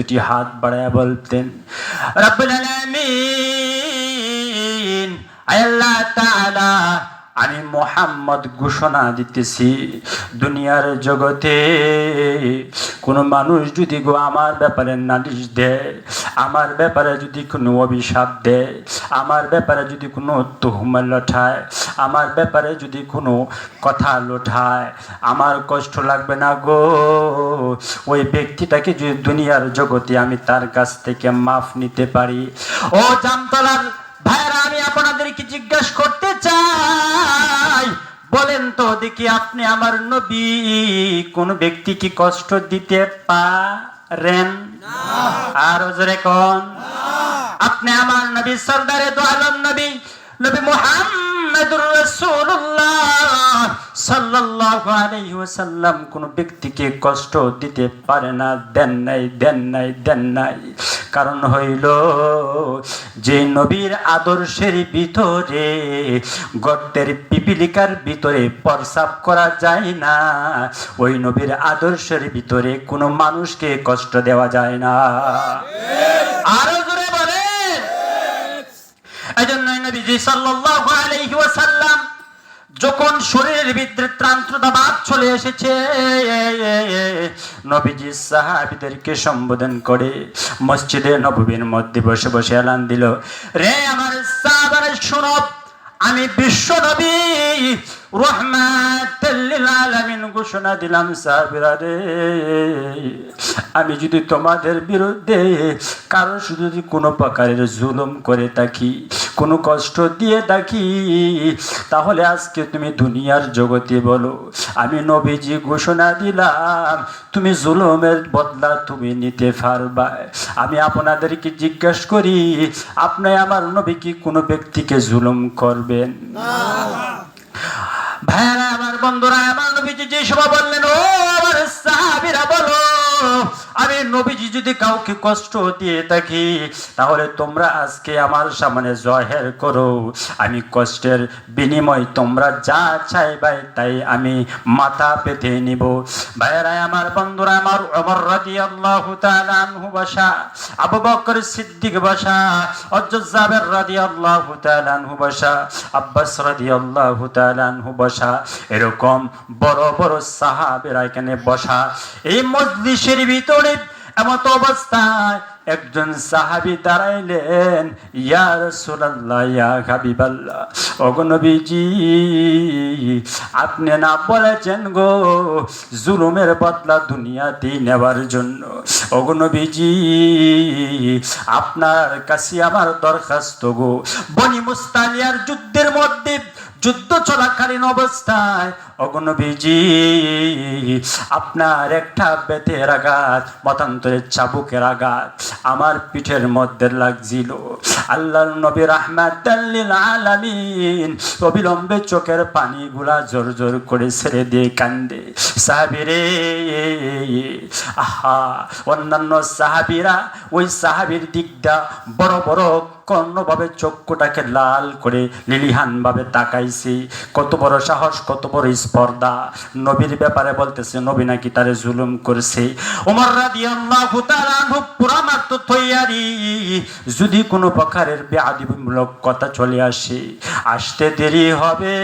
দুটি হাত বাড়ায় বলতেন, রব্বুল আলামিন, আল্লাহ তাআলা, আমি মুহাম্মদ ঘোষণা দিতেছি, দুনিয়ার জগতে কোনো মানুষ যদি আমার ব্যাপারে নালিশ দেয়, আমার ব্যাপারে যদি কোনো অভিশাপ দেয়, আমার ব্যাপারে যদি কোনো তুহমত লোঠায়, আমার ব্যাপারে যদি কোনো কথা লোঠায়, আমার কষ্ট লাগবে না গো। ওই ব্যক্তিটাকে যদি দুনিয়ার জগতে আমি তার কাছ থেকে মাফ নিতে পারি। ও জামতলার ভাইরা, আমি আপনাদেরকে জিজ্ঞাসা করতে চাই, বলেন তো দেখি, আপনি আমার নবী কোন ব্যক্তিকে কষ্ট দিতে পারেন? আর জোরে কোন? আপনি আমার নবী সরদারে দো আলম নবী নবী মুহাম্মদুর রাসূলুল্লাহ সাল্লাল্লাহু আলাইহি ওয়াসাল্লাম কোন ব্যক্তিকে কষ্ট দিতে পারে না, দেন নাই। কারণ হইল, যে নবীর আদর্শের ভিতরে গর্তের পিপিলিকার ভিতরে প্রস্রাব করা যায় না, ওই নবীর আদর্শের ভিতরে কোনো মানুষকে কষ্ট দেওয়া যায় না। আরো জোরে বলেন। এজন্যই নবীজি সাল্লাল্লাহু আলাইহি ওয়াসাল্লাম যখন শরীরের ভিতরে ত্রান্ত্রতা ভাব চলে এসেছে, নবীজি সাহাবীদেরকে সম্বোধন করে মসজিদে নববীর মধ্যে বসে বসে এলান দিল, রে আমার সাহাবারা শুনো, আমি বিশ্ব নবী রহমাতুল লিল আলামিন ঘোষণা দিলাম, সাহাবীরা রে, আমি যদি তোমাদের বিরুদ্ধে কারো যদি কোনো প্রকারের জুলুম করে থাকি, কোনো কষ্ট দিয়ে থাকি, তাহলে আজকে তুমি দুনিয়ার জগতে বলো, আমি নবীজি ঘোষণা দিলাম, তুমি জুলুমের বদলা তুমি নিতে পারবা। আমি আপনাদেরকে জিজ্ঞাসা করি, আপনি আমার নবী কি কোনো ব্যক্তিকে জুলুম করবেন? ভাইরা আমার, বন্ধুরা আমার, নবীজি যে সময় বললেন, ও আমার সাহাবীরা বলো, আমি নবীজি যদি কাউকে কষ্ট দিয়ে থাকি, তাহলে তোমরা আজকে আমার সামনে জহের করো, আমি কষ্টের বিনিময় তোমরা যা চাইবে তাই আমি মাথা পেতে নিব। ভাইরা আমার, বন্ধুরা আমার, ওমর রাদিয়াল্লাহু তাআলা আনহু বসা, আবু বকর সিদ্দিক বসা, হযরত জাবের রাদিয়াল্লাহু তাআলা আনহু বসা, আব্বাস রাদিয়াল্লাহু তাআলা আনহু বসা, এরকম বড় বড় সাহাবীরা এখানে বসা। এই মজলিসের ভিতরে এমত অবস্থায় একজন সাহাবী দাঁড়াইলেন, ইয়া রাসূলুল্লাহ, ইয়া হাবিবাল্লাহ, ওগো নবীজি, আপনি না বলেছেন গো জুলুমের বদলা দুনিয়াতেই নেবার জন্য? ওগো নবীজি, আপনার কাছে আমার দরখাস্ত গো, বনি মুস্তালিয়ার যুদ্ধের মধ্যে, যুদ্ধ চলাকালীন অবস্থায়, ওগো নবীজি, আপনার একটা বেতের আঘাত, মতান্তরের চাবুকের আঘাত আমার পিঠের মধ্যে লাগছিল। আল্লাহর নবী রাহমাতাল লিল আলামিন অবিলম্বে চোখের পানিগুলা জোর জোর করে ছেড়ে দিয়ে কান্দে। সাহাবীরে, আহা, অন্যান্য সাহাবীরা ওই সাহাবীর দিকটা বড় বড় কর্ণভাবে চক্ষুটাকে লাল করে লিলিহান ভাবে তাকাইছে। কত বড় সাহস, কত বড় স্পর্ধা! নবীর ব্যাপারে বলতেছে নবী নাকি তারে জুলুম করছে। ওমর রাদিয়াল্লাহু তাআলা আনহু পুরা মাত্র তৈয়ারি, যদি কোনো প্রকারের বেয়াদবিমূলক কথা চলে আসতে দেরি হবে,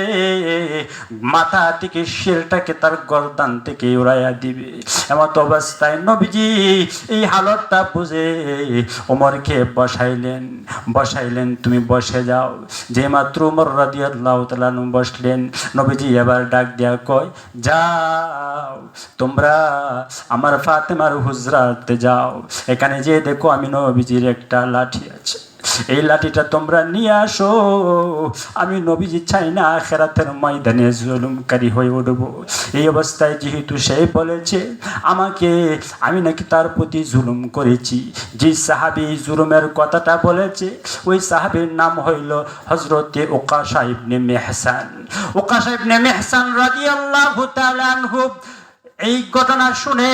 মাথা থেকে শিরটাকে তার গর্দান থেকে উড়াইয়া দিবে। এমত অবস্থায় নবীজি এই হালতটা বুঝে ওমরকে বসাইলেন, তুমি বসে যাও। যে মাত্র ওমর রাদিয়াল্লাহু তাআলা বসলেন, নবীজি এবার ডাক দেয়া কয়, যাও তোমরা আমার ফাতেমার হুজরাতে যাও, এখানে যে দেখো আমি নবীজির একটা লাঠি আছে, এই লাঠিটা তোমরা নিয়ে আসো। আমি নবীজি চাই না আখিরাতের ময়দানে জুলুমকারী হয়ে উঠব। এই অবস্থায় যেহেতু সে বলেছে আমাকে, আমি নাকি তার প্রতি জুলুম করেছি, যে সাহাবী জুলুমের কথাটা বলেছে ওই সাহাবীর নাম হইল হযরতে উকাশা ইবনে মেহসান। উকাশা ইবনে মেহসান রাদিয়াল্লাহু তাআলা আনহু এই ঘটনা শুনে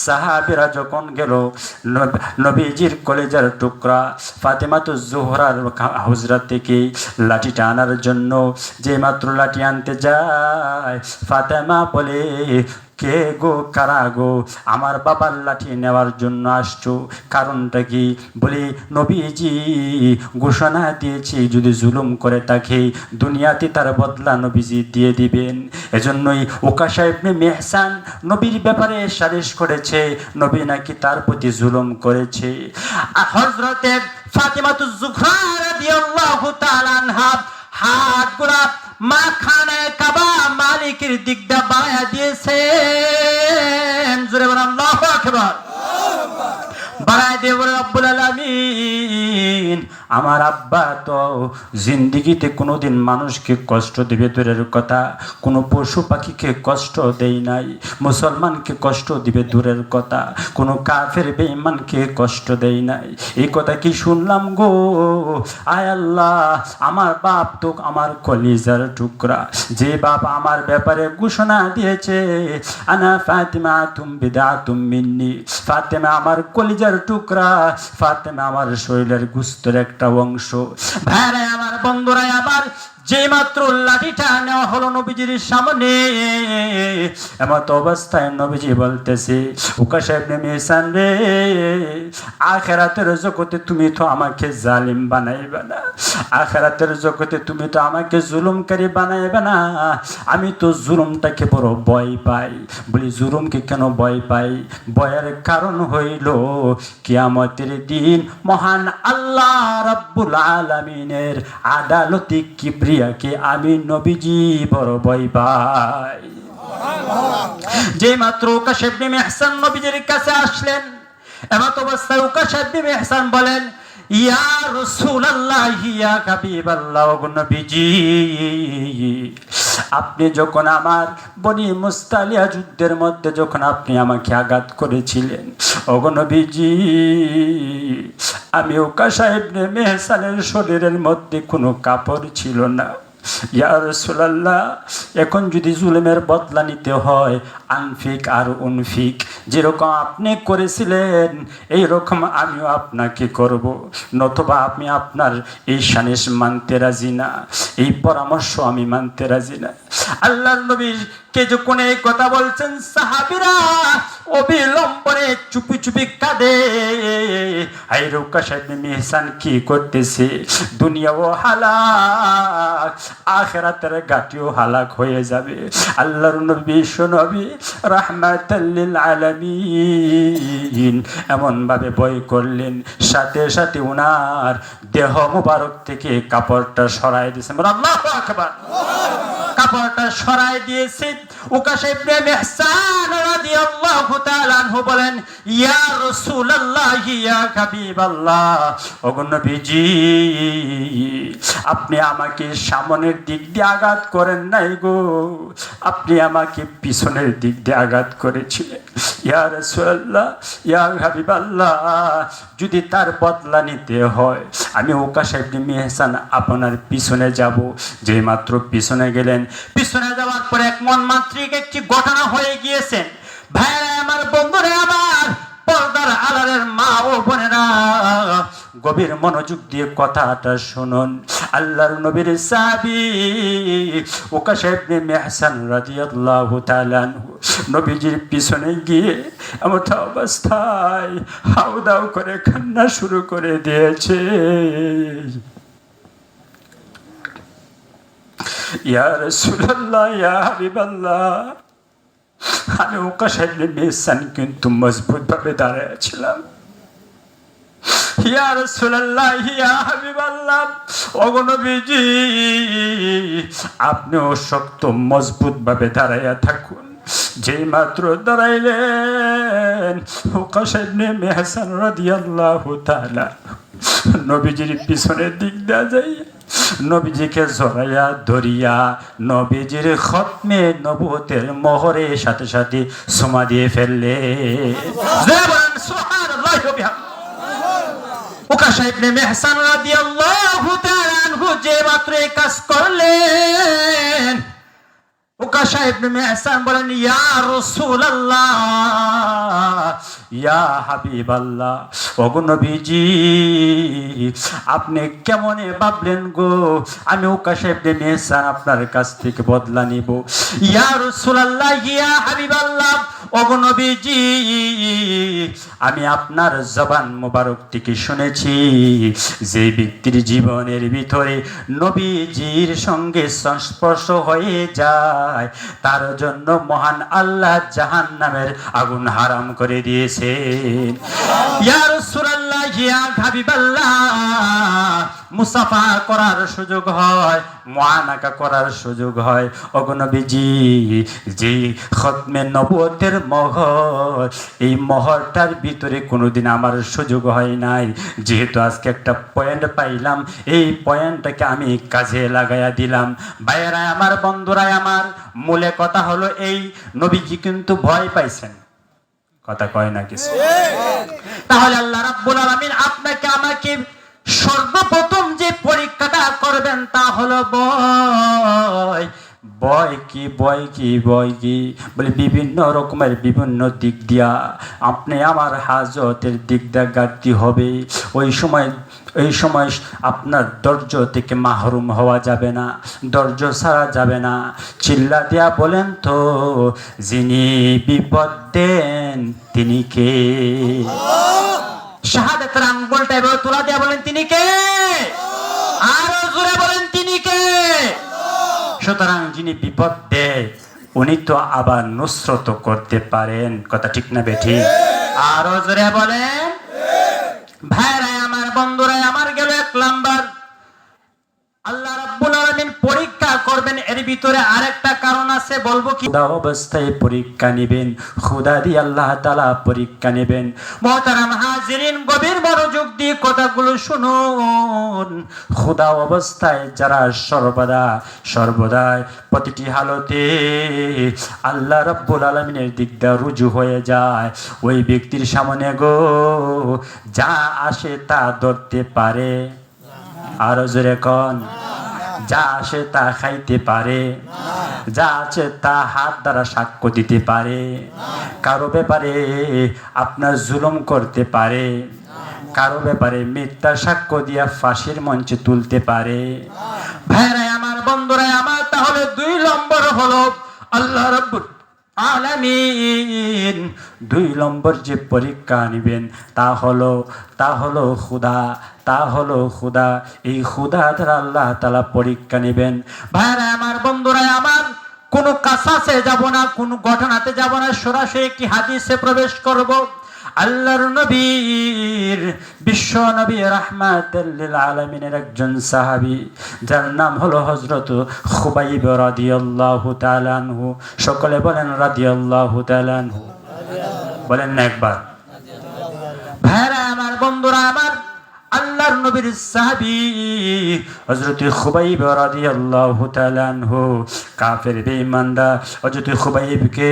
সাহাবীরা যখন গেল নবীজির কলেজার টুকরা ফাতেমাতুজ জোহরার হুজরা থেকে লাঠিটা আনার জন্য, যে মাত্র লাঠি আনতে যায়, ফাতেমা বলে, কে গো, কারা গো, আমার বাবার লাঠি নেওয়ার জন্য আসছো, কারণটা কি? বলি নবীজি ঘোষণা দিয়েছে যদি জুলুম করে তাকে দুনিয়াতে তার বদলা নবীজি দিয়ে দিবেন। এজন্যই উকাশা ইবনে মেহসান নবীর ব্যাপারে সালিশ করেছে, নবী নাকি তার প্রতি জুলুম করেছে। হযরতে ফাতিমাতুজ জোহরা রাদিয়াল্লাহু তাআলা আনহা হাত গুলা মা খানে কাবা মালিকের দিক দিয়ে বাড়ায়া দিয়েছেন। জোরে বলেন আল্লাহু আকবার। বাড়ায় দিয়ে বলে রব্বুল আলামিন, আমার আব্বা তো জিন্দিগিতে কোনোদিন মানুষকে কষ্ট দিবে দূরের কথা, কোনো পশু পাখিকে কষ্ট দেই নাই, মুসলমানকে কষ্ট দিবে দূরের কথা, কোনো কাফের বেঈমানকে কষ্ট দেই নাই। এই কথা কি শুনলাম গো, আয় আল্লাহ, আমার বাপ তো আমার কলিজার টুকরা, যে বাপ আমার ব্যাপারে ঘোষণা দিয়েছে আনা ফাতিমা তুম বিদাতুম মিন্নি, ফাতিমা আমার কলিজার টুকরা, ফাতিমা আমার শরীরের গুস্তের একটা অংশ। ভাইরা আমার, বন্ধুরা আমার, যে মাত্র লাঠিটা নেওয়া হলো নবীজির সামনে, এমত অবস্থায় নবীজি বলতেছে উকাশা ইবনে মেহসান রে, আখিরাতের জগতে তুমি তো আমাকে জালিম বানাইবে না, আখিরাতের জগতে তুমি তো আমাকে জুলুমকারী বানাইবে না। আমি তো জুলুমটাকে বড় ভয় পাই। বলি জুলুমকে কেন ভয় পাই? ভয়ের কারণ হইল কিয়ামতের দিন মহান আল্লাহ রাব্বুল আলামিনের আদালতে কিবরিয়াকে আমি নবীজি বড় ভয় পাই। যে মাত্র উকাশা ইবনে মেহসান নবীজির কাছে আসলেন, এমত অবস্থায় উকাশা ইবনে মেহসান বলেন, ইয়া রাসূলুল্লাহ, ইয়া হাবিবাল্লাহ, ওগো নবীজি, আপনি যখন আমার বনি মুস্তালিয়া যুদ্ধের মধ্যে যখন আপনি আমাকে আঘাত করেছিলেন, ওগো নবীজি, আমি উকাশা ইবনে মেহসানের শরীরের মধ্যে কোনো কাপড় ছিল না। ইয়া রাসূলুল্লাহ, এখন যদি জুলুমের বদলা নিতে হয়, আনফিক আর উনফিক, যেরকম আপনি করেছিলেন এই রকম আমিও আপনাকে করব, নতুবা আমি আপনার এই সানিশ মানতে রাজি না, এই পরামর্শ আমি মানতে রাজি না। আল্লাহর নবীর কে যখন এই কথা বলছেন, সাহাবীরা অবিলম্বনে চুপি চুপি কাঁদে। আই উকাশা ইবনে মেহসান কি করতেছে? দুনিয়াও হালাক, আখিরাতের গাটিও হালাক হয়ে যাবে। আল্লাহর নবী বিশ্ব নবী রাহমাতাল লিল আলামিন এমন ভাবে ভয় করলেন, সাথে সাথে উনার দেহ মুবারক থেকে কাপড়টা সরাই দিয়েছেন। আল্লাহু আকবার। কাপড়টা সরাই দিয়েছে। উকাশা ইবনে মেহসান রাদিয়াল্লাহু তাআলা আনহু বলেন, ইয়া রাসূলুল্লাহ, ইয়া হাবিবাল্লাহ, ওগো নবীজি, আপনি আমাকে সামনের দিক দিয়ে আঘাত করেন নাই গো, আপনি আমাকে পিছনের দিক দিয়ে আঘাত করেছিলেন। ইয়া রাসূলুল্লাহ, ইয়া হাবিবাল্লাহ, যদি তার বদলা নিতে হয় আমি উকাশা ইবনে মেহসান আপনার পিছনে যাব। যে মাত্র পিছনে গেলেন, পিছনে যাওয়ার পরে এক মর্মান্তিক একটি ঘটনা হয়ে গিয়েছেন। ভাইরা আমার, বন্ধুরা আমার, পর্দার আড়ালের মা ও বোনেরা, গভীর মনোযোগ দিয়ে কথাটা শুনুন। আল্লাহর নবীর সাহাবী উকাশা ইবনে মেহসান রাদিয়াল্লাহু তাআলা আনহু নবীজির পিছনে গিয়ে এমন অবস্থায় হাউদাউ করে কান্না শুরু করে দিয়েছে। ইয়া রাসূলুল্লাহ, ইয়া হাবিবাল্লাহ, আমি উকাশা ইবনে মেহসান কিন্তু মজবুত ভাবে দাঁড়িয়েছিলাম। ইয়া রাসূলুল্লাহ, ইয়া হাবিবাল্লাহ, ওগো নবীজি, আপনিও শক্ত মজবুত ভাবে দাঁড়াইয়া থাকুন। যেই মাত্র দাঁড়াইলেন, উকাশা ইবনে মেহসান রাদিয়াল্লাহু তাআলা নবীজির পিছনের দিক দিয়ে যাই নবীজিকে জড়াইয়া ধরিয়া নবীজির খতমে নবুয়তের মোহরে সাথে সাথে সুমা দিয়ে ফেললে। সুবহানাল্লাহ। উকাশা ইবনে মেহসান রাদিয়াল্লাহু তাআলা আনহু যে মাত্র এই কাজ করলেন, উকাশা ইবনে মেহসান বলেন, ইয়া রাসূলুল্লাহ, ইয়া হাবিবাল্লাহ, ওগো নবীজি আপনি কেমনে ভাবলেন গো আমি উকাশা ইবনে মিহসান আপনার কাছ থেকে বদলা নিব? ইয়া রাসূলুল্লাহ ইয়া হাবিবাল্লাহ, ওগো নবীজি আমি আপনার জবান মোবারক থেকে শুনেছি যে ব্যক্তির জীবনের ভিতরে নবীজির সঙ্গে সংস্পর্শ হয়ে যায় তার জন্য মহান আল্লাহ জাহান্নামের আগুন হারাম করে দিয়েছেন। ইয়া রাসূলুল্লাহ ইয়া হাবিবাল্লাহ, মুসাফা করার সুযোগ হয়, মুআনাকা করার সুযোগ হয়। ওগো নবীজি যে খতমে নবুয়তের মোহর, এই মোহরটার ভিতরে কোনোদিন আমার সুযোগ হয় নাই, যেহেতু আজকে একটা পয়েন্ট পাইলাম এই পয়েন্টটাকে আমি কাজে লাগাইয়া দিলাম। ভাইয়েরা আমার, বন্ধুরাই আমার, মূলে কথা হলো এই, নবীজি কিন্তু ভয় পাইছেন, কথা কয় না কিছু। তাহলে আল্লাহ রাব্বুল আলামিন আপনাকে আমাকে সর্বপ্রথম যে পরীক্ষাটা করবেন তা হলো ভয়। ভয় কি ভয় কি ভয় কি বলে বিভিন্ন রকমের বিভিন্ন দিক দিয়া আপনি আমার হাজতের দিক দিয়া ঘাটতি হবে। ওই সময় আপনার ধৈর্য থেকে মাহরুম হওয়া যাবে না, ধৈর্য ছাড়া যাবে না। চিল্লা দিয়া বলেন তো, যিনি বিপদ দেন তিনি কে? শাহাদাতের আঙ্গুলটা এভাবে তোলা দিয়া বলেন তিনি কে? আরো জোরে বলেন তিনি কে? সুতরাং যিনি বিপদ দেয় উনি তো আবার নুসরত করতে পারেন, কথা ঠিক না বেঠিক? আরো জোরে বলেন। ভাইরা আমার, বন্ধুরা আমার, গেল এক নাম্বার, আল্লাহ রাব্বুল আলামিন পরীক্ষা করবেন। এর ভিতরে আরেকটা কারণ আছে, বলবো কি? খোদা অবস্থায় পরীক্ষা নেবেন, খোদা দিয়ে আল্লাহ তাআলা পরীক্ষা নেবেন। মুহতারাম হাজিরিন, গভীর মনোযোগ দিয়ে কথাগুলো শুনুন। খোদা অবস্থায় যারা সর্বদাই প্রতিটি হালতে আল্লাহ রাব্বুল আলামিনের দিক দিয়ে রুজু হয়ে যায়, ওই ব্যক্তির সামনে গো যা আসে তা ধরতে পারে। আরো জোরে কোন, যা আসে তা খাইতে পারে, যা আছে তা হাত দ্বারা সাক্ষ্য দিতে পারে, কারো ব্যাপারে আপনার জুলুম করতে পারে, কারো ব্যাপারে মিথ্যা সাক্ষ্য দিয়া ফাঁসির মঞ্চে তুলতে পারে। ভাইরাই আমার, বন্ধুরাই আমার, তাহলে 2 নম্বর হলো আল্লাহ রাব্বুল আলামিন 2 নম্বর যে পরীক্ষা নিবেন তা হলো খুদা। এই খুদা দ্বারা আল্লাহ তাআলা পরীক্ষা নেবেন। ভাইরা আমার, বন্ধুরা আমার, কোনো কাসাসে যাব না, কোনো ঘটনাতে যাব না, সরাসরি একটি হাদিসে প্রবেশ করব। আল্লাহর নবীর, বিশ্ব নবী রাহমাতুল লিল আলামিনের একজন সাহাবী যার নাম হলো হযরত খুবাইব রাদিয়াল্লাহু তাআলা আনহু। সকলে বলেন রাদিয়াল্লাহু তাআলা আনহু, বলেন না একবার। ভাইরা আমার, বন্ধুরা আমার, আল্লাহর নবীর সাহাবী হযরত খুবাইব রাদিয়াল্লাহু তাআলা আনহু কাফের বেঈমানরা হযরত খুবাইবকে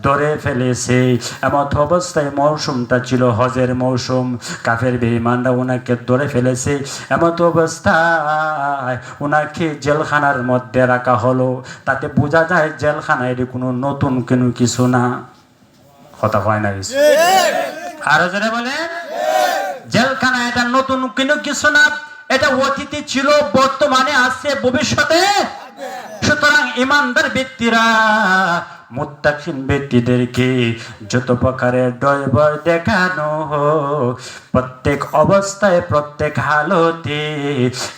ধরে ফেলেছে। এমত অবস্থায় মৌসুমটা ছিল হজের মৌসুম, কাফের বেঈমানরা ওনাকে ধরে ফেলেছে। এমত অবস্থায় ওনাকে জেলখানার মধ্যে রাখা হলো। তাতে বোঝা যায় জেলখানায় কোনো নতুন কোনো কিছু না, কথা হয় না কিছু। আরো জোরে বলেন। জেলখানা এটা নতুন কোনো কিছু না, এটা অতীতে ছিল, বর্তমানে আছে, ভবিষ্যতে। সুতরাং ইমানদার ব্যক্তিরা, মুত্তাকিন ব্যক্তিদেরকে যত প্রকারের ডয়ভয় দেখানো হোক, প্রত্যেক অবস্থায় প্রত্যেক হালতে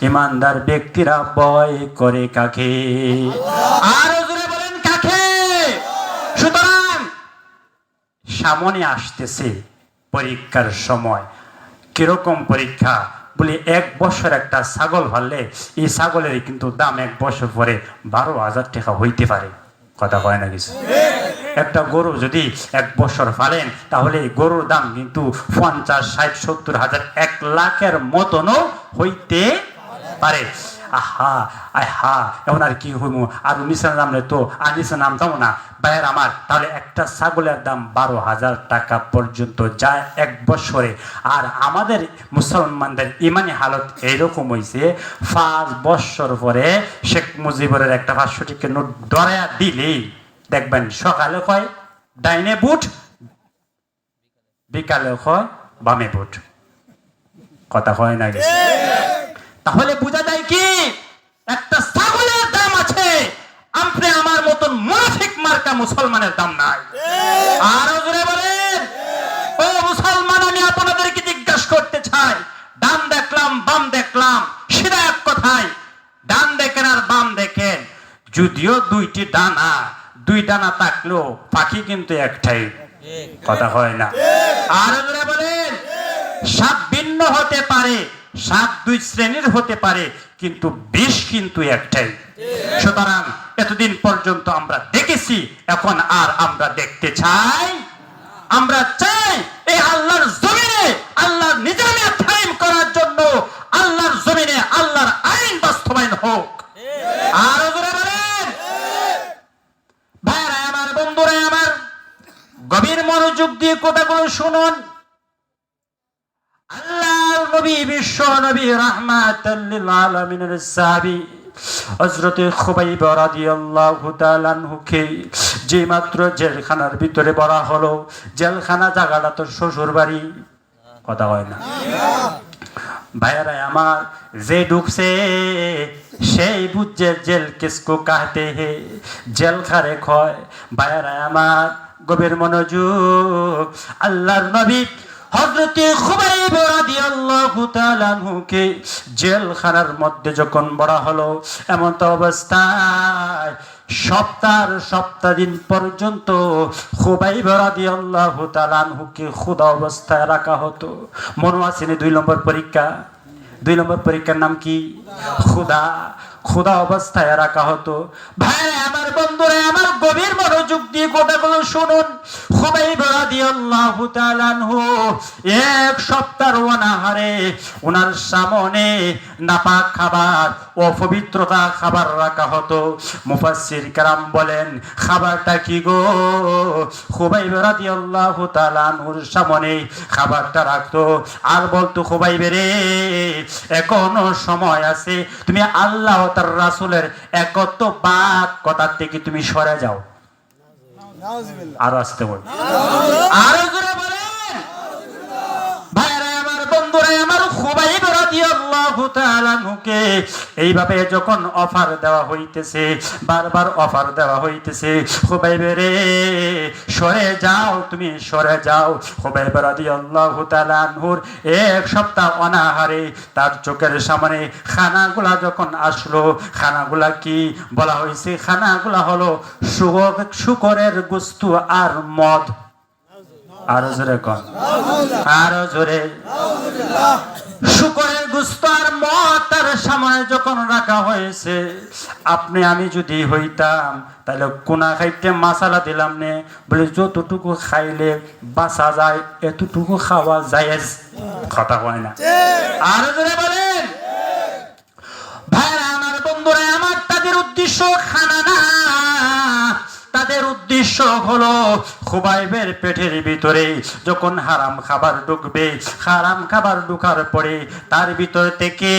ইমানদার ব্যক্তিরা ভয় করে কাকে? আরো জোরে বলেন কাকে? সুতরাং সামনে আসতেছে পরীক্ষার সময়। কিরকম পরীক্ষা? বলি 1 বছর একটা ছাগল ফাললে এই ছাগলের কিন্তু দাম 1 বছর পরে 12,000 টাকা হইতে পারে, কথা কয় না কিছু। একটা গরু যদি 1 বছর ফালেন তাহলে গরুর দাম কিন্তু 50, 60, 70 হাজার, 1 লাখের মতনও হইতে পারে। এখন আর কি হইব? আর নিচে নামলে তো আর নিচে নামতাম না। ভাইয়ের আমার, তাহলে একটা ছাগলের দাম 12,000 টাকা পর্যন্ত যায় 1 বছরে। আর আমাদের মুসলমানদের ইমানি হালত এইরকম হয়েছে, 5 বছর পরে শেখ মুজিবুরের একটা 500 টাকা নোট ধরাইয়া দিলেই দেখবেন সকালে কয় ডাইনে বুট বিকালে হয় বামে ভোট। কথা হয় না গেছে? তাহলে বোঝা যায় কি একটা ছাগলের দাম আছে, আপনি আমার মতন মুনাফিক মার্কা মুসলমানের দাম নাই। আরো জোরে বলেন। ও মুসলমান, আমি আপনাদেরকে জিজ্ঞাসা করতে চাই, ডান দেখলাম বাম দেখলাম, সেটা এক কথায়, ডান দেখেন আর বাম দেখেন, যদিও দুই ডানা থাকলেও পাখি কিন্তু একটাই। কথা হয় না? আরো জোরে বলেন। সাপ ভিন্ন হতে পারে, সাপ দুই শ্রেণীর হতে পারে, কিন্তু বিষ কিন্তু একটাই। সুতরাং এতদিন পর্যন্ত আমরা দেখেছি, এখন আর আমরা দেখতে চাই, আমরা চাই এই আল্লাহর জমিনে আল্লাহর নিজামে কায়েম করার জন্য আল্লাহর জমিনে আল্লাহর আইন বাস্তবায়ন হোক। আরো জোরে বলেন। ভাইরা আমার, বন্ধুরা আমার, গভীর মনোযোগ দিয়ে কথাগুলো শুনুন। আল্লাহর নবী, বিশ্ব নবী, রাহমাতাল লিল আলামিনের সাহাবী হযরত খুবাইব রাদিয়াল্লাহু তাআলা আনহুকে যে মাত্র জেলখানার ভিতরে ভরা হলো, জেলখানা জায়গাটা তো শ্বশুর বাড়ি। কথা হয় না? ভাইরা আমার, যে ঢুকছে সেই বুঝছে জেল কিসকো কাহতে হে, জেল খারে খয়। ভাইরা আমার, গভীর মনোযোগ। আল্লাহর নবী হযরত খুবাইব রাদিয়াল্লাহু তাআলা আনহুকে জেলখানার মধ্যে যখন বড়া হলো, এমন তো অবস্থায় সপ্তাহ দিন পর্যন্ত খুবাইব রাদিয়াল্লাহু তাআলা আনহুকে ক্ষুধা অবস্থায় রাখা হতো। মনে আছে না 2 নম্বর পরীক্ষা? 2 নম্বর পরীক্ষার নাম কি? ক্ষুধা অবস্থায় রাখা হতো। ভাই আমার, বন্ধুরা আমার, গভীর মনোযোগ দিয়ে কথাগুলো শুনুন। খুবাইব রাদিয়াল্লাহু তাআলা আনহু এক সপ্তাহ অনাহারে, ওনার সামনে নাপাক খাবার, অপবিত্রতা খাবার রাখা হতো। মুফাসসির কেরাম বলেন, খাবারটা কি গো? খুবাইব রাদিয়াল্লাহু তাআলা আনহুর সামনে খাবারটা রাখতো আর বলতো, খুবাইব রে, এখনো সময় আছে, তুমি আল্লাহ তার রাসূলের একত্ববাদ কথা থেকে তুমি সরে যাও। আরো আসতে বল, আরো জোরে বলেন। ভাইরা আমার, বন্ধুরা আমার, খুবাইব রাদিয়াল্লাহু তাআলা আনহুকে এইভাবে যখন অফার দেওয়া হইতেছে, বারবার অফার দেওয়া হইতেছে, খুবাইব রে সরে যাও, তুমি সরে যাও। খুবাইব রাদিয়াল্লাহু তাআলা আনহুর এক সপ্তাহ অনাহারে, তার চোখের সামনে খানাগুলা যখন আসলো, খানাগুলা কি বলা হয়েছে? খানাগুলা হলো শুকরের গোশত আর মদ। আরো জোরে কর, আরো জোরে। শুকরের গোশত আর মদ তার সামনে যখন রাখা হয়েছে, আপনি আমি যদি হইতাম তাহলে কোনা খাইতে মশালা দিলাম নে, বলে যতটুকু খাইলে বাঁচা যায় এতটুকু খাওয়া জায়েজ। কথা হয় না? আরো জোরে বলেন। ভাইরা আমার, বন্ধুরা আমার, তাদের উদ্দেশ্য খানা না, তাদের উদ্দেশ্য হলো খুবাইবের পেটের ভিতরে যখন হারাম খাবার ঢুকবে, হারাম খাবার ঢোকার পরে তার ভিতর থেকে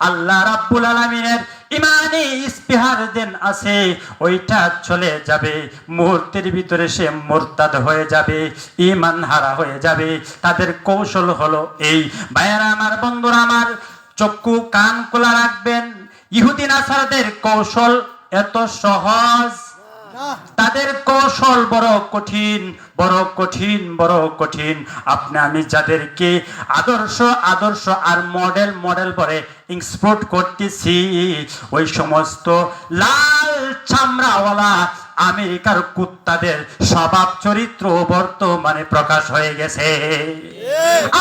আল্লাহ রাব্বুল আলামিনের ইমানি ইস্তিহার দেন আছে, ওইটা চলে যাবে। মুহূর্তের ভিতরে সে মুরতাদ হয়ে যাবে, ঈমান হারা হয়ে যাবে। তাদের কৌশল হলো এই। ভাইরা আমার, বন্ধুরা আমার, চক্ষু কান খোলা রাখবেন। ইহুদি নাসারাদের কৌশল এত সহজ, তাদের কৌশল বড় কঠিন, বড় কঠিন, বড় কঠিন। আপনি আমি যাদেরকে আদর্শ আর মডেল পরে এক্সপোর্ট করতেছি, ওই সমস্ত লাল চামড়াওয়ালা আমেরিকার কুত্তাদের স্বভাব চরিত্র বর্তমানে প্রকাশ হয়ে গেছে।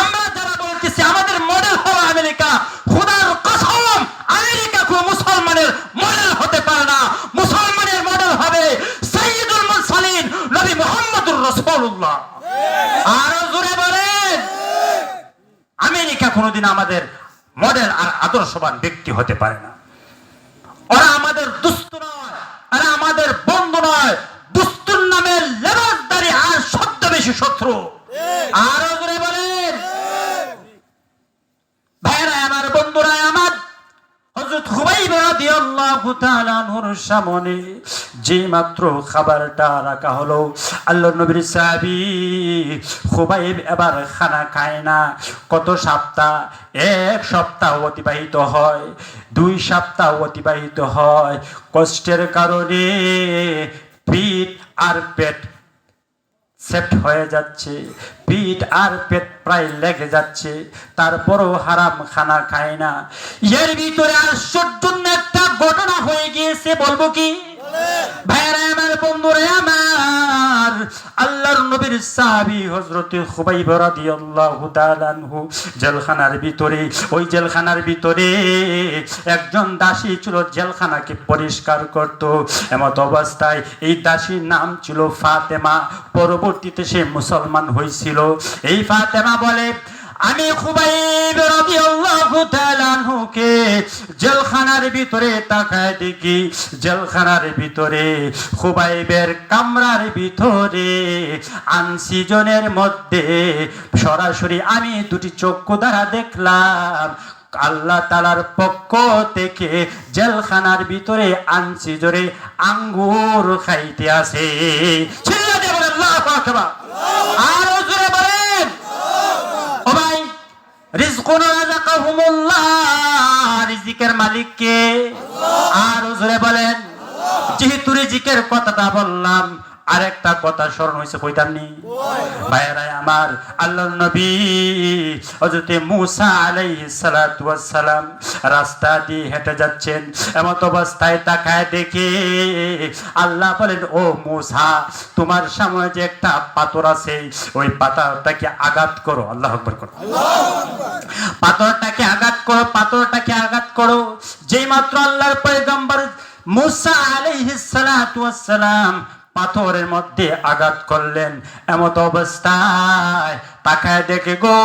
আমরা যারা বলতেছি আমাদের মডেল হলো আমেরিকা, খোদার কসম, আমেরিকা কোনো মুসলমানের মডেল হতে পারে না। মুসলমানের মডেল হবে সাইয়্যিদুল মুরসালিন নবী মুহাম্মদুর রাসূলুল্লাহ। আরো জোরে বলেন। আমেরিকা কোনোদিন আমাদের মডেল আর আদর্শবান ব্যক্তি হতে পারে না। ওরা আমাদের দুস্থ নয়, আর আমাদের বন্ধু নয়। দুস্তুর নামে লেবাসদারি আর সদ্য বেশি শত্রু। আরো জোরে বলেন। ভাইরা আমার, বন্ধুরা আমার, হযরত খুবাইব রাদিয়াল্লাহু রাদিয়াল্লাহু তাআলা আনহুর সামনে যে মাত্র খাবারটা রাখা হলো, আল্লাহর নবীর সাহাবী খুবাইব এবার খানা খায় না। কত সপ্তাহ, 1 সপ্তাহ অতিবাহিত হয়, 2 সপ্তাহ অতিবাহিত হয়। কষ্টের কারণে পিঠ আর পেট সেপ্ট হয়ে যাচ্ছে, পিঠ আর পেট প্রায় লেগে যাচ্ছে, তারপরও হারাম খানা খায় না। এর ভিতরে আশ্চর্যজনক একটা ঘটনা হয়ে গিয়েছে, বলবো কি ভাইরা আমার, বন্ধুরা আমার, আল্লাহর নবীর সাহাবী হযরত খুবাইব রাদিয়াল্লাহু তাআলা আনহু জেলখানার ভিতরে, ওই জেলখানার ভিতরে একজন দাসী ছিল, জেলখানাকে পরিষ্কার করত। এমত অবস্থায় এই দাসীর নাম ছিল ফাতেমা। পরবর্তীতে সে মুসলমান হয়েছিল। এই ফাতেমা বলে, আমি খুবাইব রাদিয়াল্লাহু তাআলা আনহুকে জেলখানার ভিতরে তাকায় দেখি, জেলখানার ভিতরে খুবাইবের কামরার ভিতরে আনসিজনের মধ্যে সরাসরি আমি দুটি চক্ষু দ্বারা দেখলাম আল্লাহ তাআলার পক্ষ থেকে জেলখানার ভিতরে আনসিজরে আঙ্গুর খাইতে আছে। চিল্লাতে বলেন আল্লাহু আকবার। আর জোরে বলেন, ও ভাই, রিজকুন রাযাকাহুমুল্লাহ, রিজিকের মালিক কে? আর জোরে বলেন। যেহেতু রিজিকের কথাটা বললাম, আরেকটা কথা স্মরণ হয়েছে, কইতাম নি ভাইরা আমার, আল্লাহর নবী হযরত মূসা আলাইহিস সালাতু ওয়াস সালাম রাস্তা দিয়ে হেঁটে যাচ্ছেন। এমত অবস্থায় তাকায় দেখে আল্লাহ বলেন, ও মূসা, তোমার সামনে যে একটা পাথর আছে, ওই পাথরটাকে আঘাত করো। আল্লাহু আকবার করো। পাথরটাকে আঘাত করো, পাথরটাকে আঘাত করো। যেই মাত্র আল্লাহর পয়গম্বর মূসা আলাইহিস সালাতু ওয়াস সালাম পাথরের মধ্যে আঘাত করলেন, এমত অবস্থায় তাকায় দেখে গো,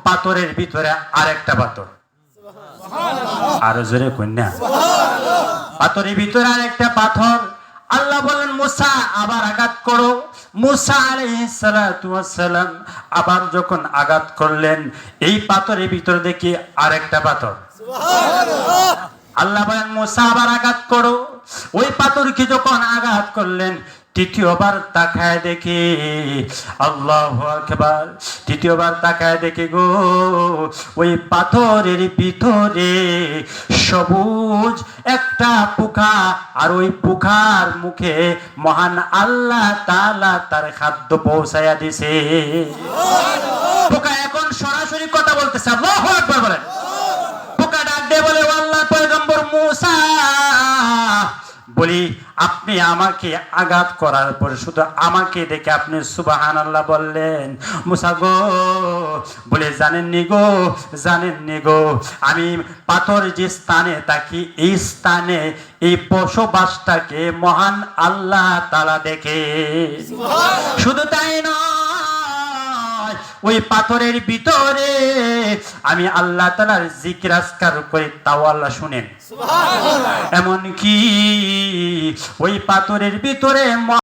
পাথরের ভিতরে আরেকটা পাথর। আরো জোরে কন্যা, পাথরের ভিতরে আরেকটা পাথর। আল্লাহ বলেন, মূসা আবার আঘাত করো। মূসা আলাইহিস সালাতু ওয়াস সালাম আবার যখন আঘাত করলেন, এই পাথরের ভিতরে দেখি আরেকটা পাথর। আল্লাহ বলেন, মূসা আবার আঘাত করো। ওই পাথরকে যখন আঘাত করলেন, তৃতীয়বার তাকায় দেখে, আল্লাহু আকবার, তৃতীয়বার তাকায় দেখে গো, ওই পাথরের ভিতরে সবুজ একটা পোকা, আর ওই পোকার মুখে মহান আল্লাহ তাআলা তার খাদ্য পৌঁছায়া দিছে। পোকা এখন সরাসরি কথা বলতেছে। আল্লাহু আকবার বলেন। পোকা ডাক দিয়ে বলে, আল্লাহর পয়গম্বর মূসা, বলি আপনি আমাকে আঘাত করার পর শুধু আমাকে দেখে আপনি সুবহানাল্লাহ বললেন। মূসা গো, বলে জানেননি গো, জানেননি গো, আমি পাথর যে স্থানে থাকি, এই স্থানে এই বসবাসটাকে মহান আল্লাহ তাআলা দেখে। শুধু তাই নয়, ওই পাথরের ভিতরে আমি আল্লাহ তাআলার জিকির আজকার করি, তাও আল্লাহ শুনেন। এমন কি ওই পাথরের ভিতরে